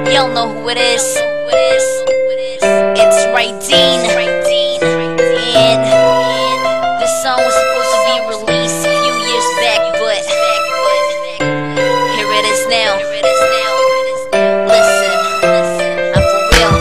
Y'all know who it is. It's Raydeen. And this song was supposed to be released a few years back, but here it is now. Listen, I'm for real.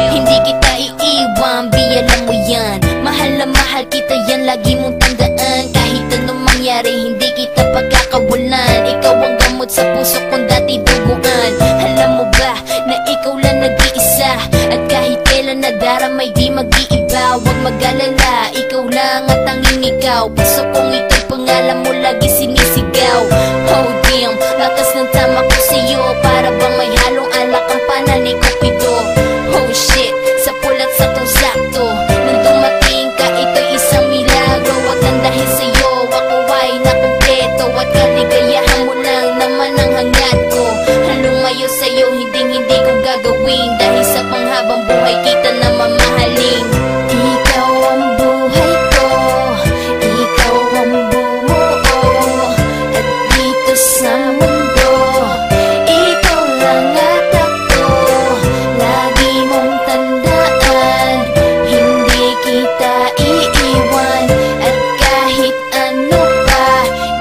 Hindi kita iiwan, bi alam mo yan. Mahal na mahal kita yan, lagi mong tandaan. Kahit anong mangyari, hindi kita pagkakawalan. Ikaw ang gamot sa puso kong dati duguan. Alam mo ba na ikaw lang nag-iisa, at kahit kailan nadaramay di mag-iiba. Huwag mag-alala, ikaw lang at tanging ikaw. Puso kong ito'y pangalan mo lagi sinisigaw. Oh damn, lakas ng tama ko sa'yo, para bang may halong alak ang panani ko pito. Oh shit, sa pulat saktong sakto, nang dumating ka ito'y isang milagro. At ang dahil sa'yo ako ay nakumpleto, at kaligayahan mo lang naman ang hangad ko. Halumayo sa'yo, hindi ko gagawin, dahil sa panghabang buhay kita na mamahalin. Ikaw ang buhay ko, ikaw ang bumuo, at dito sa mundo ikaw lang at ako. Lagi mong tandaan, hindi kita iiwan, at kahit ano pa,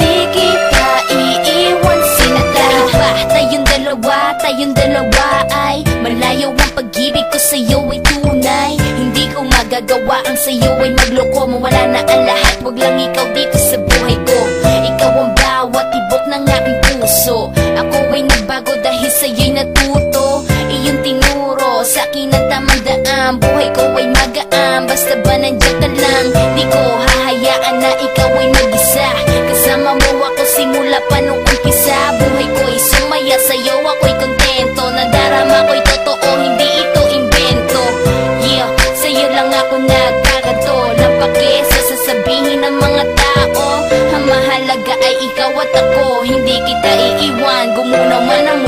di kita iiwan. Sinadahil ba tayong dalawa ay malayo ang pag-ibig ko sa'yo ay tunay. Hindi ko magagawa ang sa'yo ay magloko. Mawala na ang lahat, wag lang ikaw dito sa buhay ko. Ikaw ang bawat tibok ng aking puso. Ako ay nagbago dahil sa'yo'y natuto. Iyong tinuro sa'kin ang tamang daan. Buhay ko ay magaan, basta ba nandiyan ka lang. Di ko hahayaan na ikaw ay mag-isa. Kasama mo ako simula pa nung umpisa. Buhay ko ay sumaya, sa'yo ako'y kontento. Nadarama ko'y totoo, hindi ito invento. Yeah, sa'yo lang ako nagkakato. Napaki sa sasabihin ng mga tao. Ang mahalaga ay ikaw at ako, hindi kita iiwan, gumunaw man ang